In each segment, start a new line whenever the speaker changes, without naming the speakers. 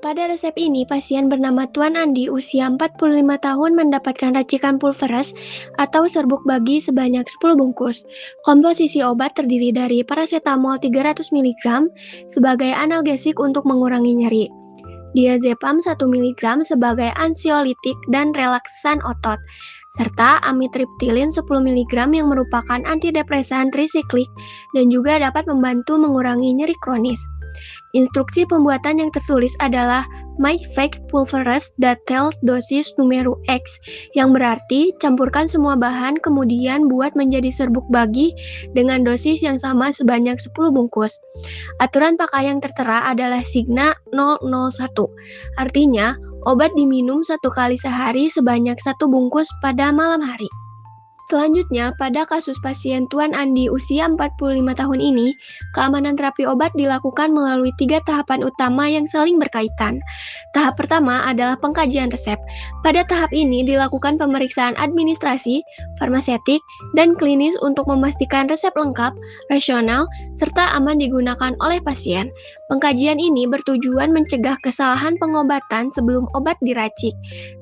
Pada resep ini, pasien bernama Tuan Andi usia 45 tahun mendapatkan racikan pulveres atau serbuk bagi sebanyak 10 bungkus. Komposisi obat terdiri dari paracetamol 300 mg sebagai analgesik untuk mengurangi nyeri, diazepam 1 mg sebagai ansiolitik dan relaksan otot, serta amitriptilin 10 mg yang merupakan antidepresan trisiklik dan juga dapat membantu mengurangi nyeri kronis. Instruksi pembuatan yang tertulis adalah Myvac Pulveres Details Dosis Numero X, yang berarti campurkan semua bahan kemudian buat menjadi serbuk bagi dengan dosis yang sama sebanyak 10 bungkus. Aturan pakai yang tertera adalah Signa 001, artinya obat diminum 1 kali sehari sebanyak 1 bungkus pada malam hari. Selanjutnya, pada kasus pasien Tuan Andi usia 45 tahun ini, keamanan terapi obat dilakukan melalui 3 tahapan utama yang saling berkaitan. Tahap pertama adalah pengkajian resep. Pada tahap ini dilakukan pemeriksaan administrasi, farmasetik, dan klinis untuk memastikan resep lengkap, rasional, serta aman digunakan oleh pasien. Pengkajian ini bertujuan mencegah kesalahan pengobatan sebelum obat diracik.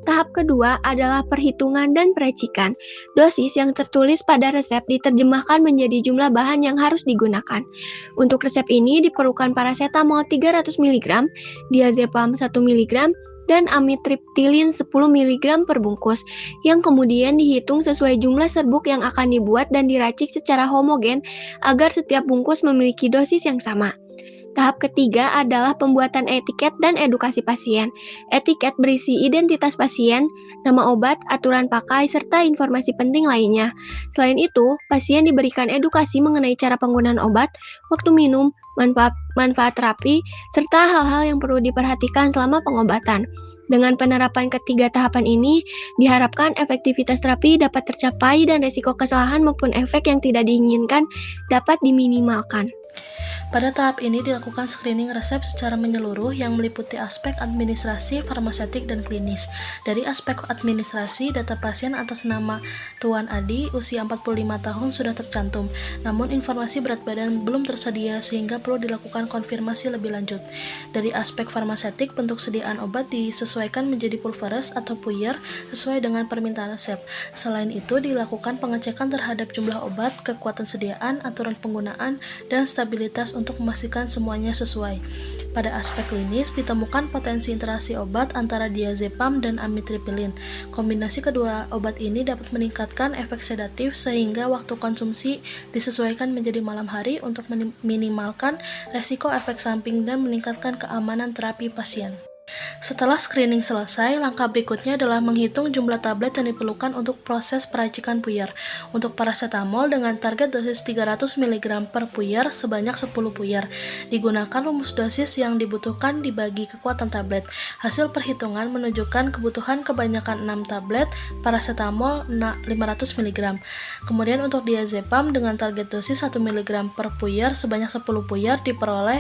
Tahap kedua adalah perhitungan dan peracikan. Dosis yang tertulis pada resep diterjemahkan menjadi jumlah bahan yang harus digunakan. Untuk resep ini diperlukan paracetamol 300 mg, diazepam 1 mg, dan amitriptilin 10 mg per bungkus, yang kemudian dihitung sesuai jumlah serbuk yang akan dibuat dan diracik secara homogen agar setiap bungkus memiliki dosis yang sama. Tahap ketiga adalah pembuatan etiket dan edukasi pasien. Etiket berisi identitas pasien, nama obat, aturan pakai, serta informasi penting lainnya. Selain itu, pasien diberikan edukasi mengenai cara penggunaan obat, waktu minum, manfaat terapi, serta hal-hal yang perlu diperhatikan selama pengobatan. Dengan penerapan ketiga tahapan ini, diharapkan efektivitas terapi dapat tercapai dan risiko kesalahan maupun efek yang tidak diinginkan dapat diminimalkan.
Pada tahap ini dilakukan screening resep secara menyeluruh yang meliputi aspek administrasi, farmasetik, dan klinis. Dari aspek administrasi, data pasien atas nama Tuan Adi, usia 45 tahun sudah tercantum, namun informasi berat badan belum tersedia sehingga perlu dilakukan konfirmasi lebih lanjut. Dari aspek farmasetik, bentuk sediaan obat disesuaikan menjadi pulveres atau puyer sesuai dengan permintaan resep. Selain itu, dilakukan pengecekan terhadap jumlah obat, kekuatan sediaan, aturan penggunaan, dan stabilitas untuk memastikan semuanya sesuai. Pada aspek klinis, ditemukan potensi interaksi obat antara diazepam dan amitriptilin. Kombinasi kedua obat ini dapat meningkatkan efek sedatif sehingga waktu konsumsi disesuaikan menjadi malam hari untuk meminimalkan resiko efek samping dan meningkatkan keamanan terapi pasien. Setelah screening selesai, langkah berikutnya adalah menghitung jumlah tablet yang diperlukan untuk proses peracikan puyer. Untuk paracetamol dengan target dosis 300 mg per puyer sebanyak 10 puyer. Digunakan rumus dosis yang dibutuhkan dibagi kekuatan tablet. Hasil perhitungan menunjukkan kebutuhan kebanyakan 6 tablet paracetamol 500 mg. Kemudian untuk diazepam dengan target dosis 1 mg per puyer sebanyak 10 puyer diperoleh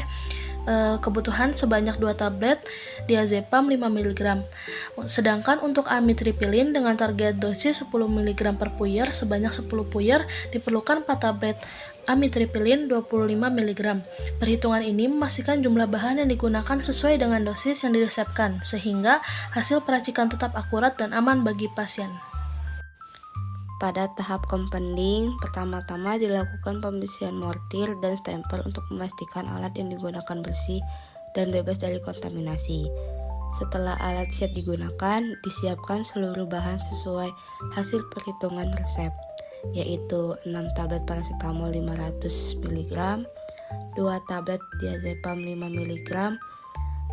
kebutuhan sebanyak 2 tablet diazepam 5 mg. Sedangkan untuk amitriptilin dengan target dosis 10 mg per puyer sebanyak 10 puyer diperlukan 4 tablet amitriptilin 25 mg. Perhitungan ini memastikan jumlah bahan yang digunakan sesuai dengan dosis yang diresepkan, sehingga hasil peracikan tetap akurat dan aman bagi pasien.
Pada tahap compounding, pertama-tama dilakukan pembersihan mortir dan stempel untuk memastikan alat yang digunakan bersih dan bebas dari kontaminasi. Setelah alat siap digunakan, disiapkan seluruh bahan sesuai hasil perhitungan resep, yaitu 6 tablet paracetamol 500 mg, 2 tablet diazepam 5 mg,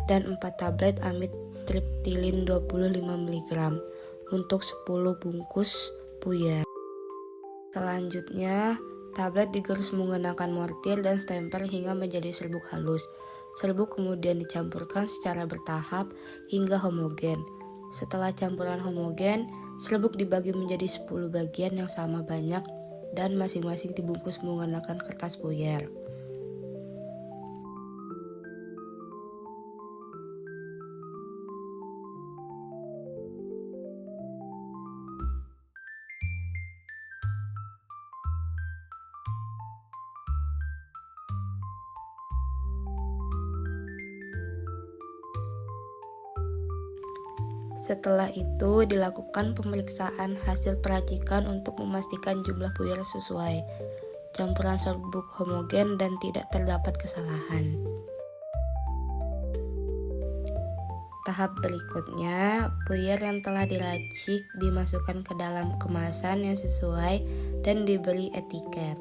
dan 4 tablet amitriptilin 25 mg untuk 10 bungkus puyer. Selanjutnya, tablet digerus menggunakan mortir dan stempel hingga menjadi serbuk halus. Serbuk kemudian dicampurkan secara bertahap hingga homogen. Setelah campuran homogen, serbuk dibagi menjadi 10 bagian yang sama banyak dan masing-masing dibungkus menggunakan kertas puyer. Setelah itu dilakukan pemeriksaan hasil peracikan untuk memastikan jumlah puyer sesuai, campuran serbuk homogen dan tidak terdapat kesalahan. Tahap berikutnya, puyer yang telah diracik dimasukkan ke dalam kemasan yang sesuai dan diberi etiket.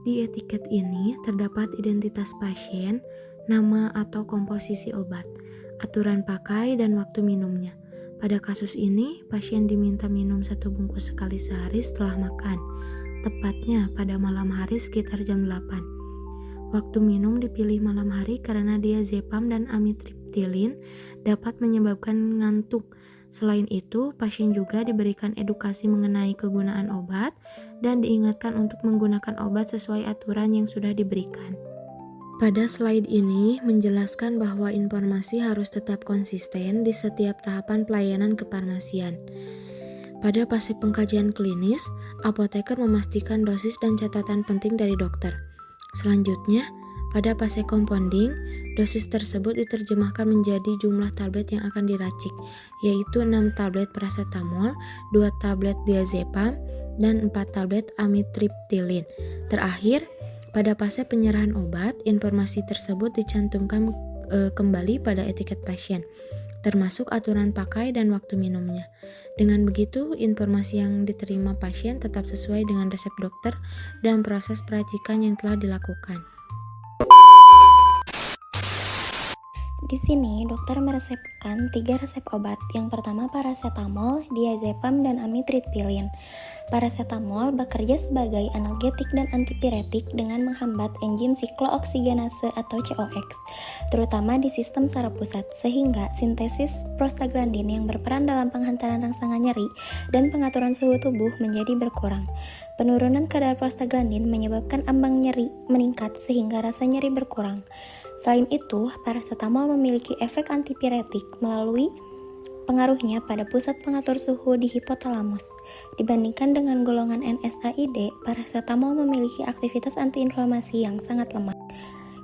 Di etiket ini terdapat identitas pasien, nama atau komposisi obat, aturan pakai, dan waktu minumnya. Pada kasus ini, pasien diminta minum 1 bungkus sekali sehari setelah makan, tepatnya pada malam hari sekitar jam 8. Waktu minum dipilih malam hari karena diazepam dan amitriptilin dapat menyebabkan ngantuk. Selain itu, pasien juga diberikan edukasi mengenai kegunaan obat dan diingatkan untuk menggunakan obat sesuai aturan yang sudah diberikan. Pada slide ini menjelaskan bahwa informasi harus tetap konsisten di setiap tahapan pelayanan kefarmasian. Pada fase pengkajian klinis, apoteker memastikan dosis dan catatan penting dari dokter. Selanjutnya, pada fase compounding, dosis tersebut diterjemahkan menjadi jumlah tablet yang akan diracik, yaitu 6 tablet paracetamol, 2 tablet diazepam, dan 4 tablet amitriptilin. Terakhir, pada fase penyerahan obat, informasi tersebut dicantumkan kembali pada etiket pasien, termasuk aturan pakai dan waktu minumnya. Dengan begitu, informasi yang diterima pasien tetap sesuai dengan resep dokter dan proses peracikan yang telah dilakukan.
Di sini, dokter meresepkan 3 resep obat. Yang pertama paracetamol, diazepam, dan amitriptilin. Paracetamol bekerja sebagai analgetik dan antipiretik dengan menghambat enzim siklooksigenase atau COX, terutama di sistem saraf pusat, sehingga sintesis prostaglandin yang berperan dalam penghantaran rangsangan nyeri dan pengaturan suhu tubuh menjadi berkurang. Penurunan kadar prostaglandin menyebabkan ambang nyeri meningkat sehingga rasa nyeri berkurang. Selain itu, paracetamol memiliki efek antipiretik melalui pengaruhnya pada pusat pengatur suhu di hipotalamus. Dibandingkan dengan golongan NSAID, paracetamol memiliki aktivitas antiinflamasi yang sangat lemah.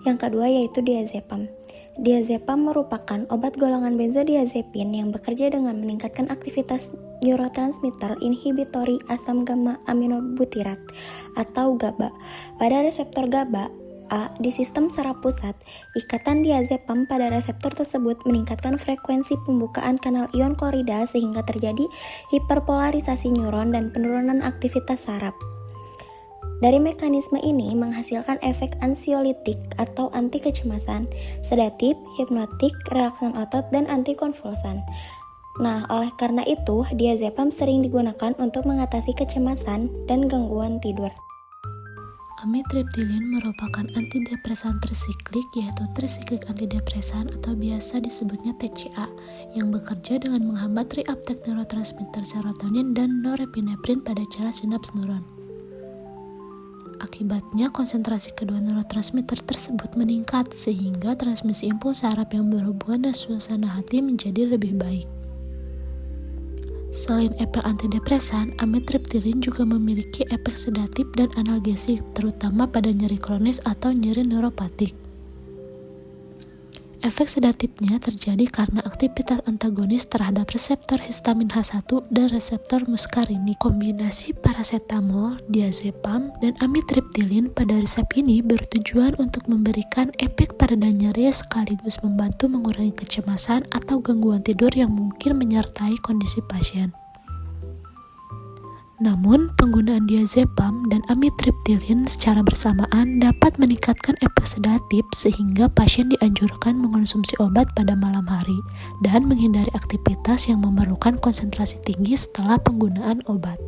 Yang kedua yaitu diazepam. Diazepam merupakan obat golongan benzodiazepin yang bekerja dengan meningkatkan aktivitas neurotransmitter inhibitory asam gamma aminobutirat atau GABA. Pada reseptor GABA A di sistem saraf pusat, ikatan diazepam pada reseptor tersebut meningkatkan frekuensi pembukaan kanal ion klorida sehingga terjadi hiperpolarisasi neuron dan penurunan aktivitas saraf. Dari mekanisme ini menghasilkan efek ansiolitik atau anti kecemasan, sedatif, hipnotik, relaksan otot, dan antikonvulsan. Nah, oleh karena itu, diazepam sering digunakan untuk mengatasi kecemasan dan gangguan tidur.
Amitriptilin merupakan antidepresan trisiklik, yaitu trisiklik antidepresan atau biasa disebutnya TCA, yang bekerja dengan menghambat reuptake neurotransmitter serotonin dan norepinefrin pada cairan sinaps neuron. Akibatnya, konsentrasi kedua neurotransmitter tersebut meningkat, sehingga transmisi impuls saraf yang berhubungan dengan suasana hati menjadi lebih baik. Selain efek antidepresan, amitriptilin juga memiliki efek sedatif dan analgesik, terutama pada nyeri kronis atau nyeri neuropatik. Efek sedatifnya terjadi karena aktivitas antagonis terhadap reseptor histamin H1 dan reseptor muskarini. Kombinasi paracetamol, diazepam, dan amitriptilin pada resep ini bertujuan untuk memberikan efek pereda nyeri sekaligus membantu mengurangi kecemasan atau gangguan tidur yang mungkin menyertai kondisi pasien. Namun, penggunaan diazepam dan amitriptilin secara bersamaan dapat meningkatkan efek sedatif sehingga pasien dianjurkan mengonsumsi obat pada malam hari dan menghindari aktivitas yang memerlukan konsentrasi tinggi setelah penggunaan obat.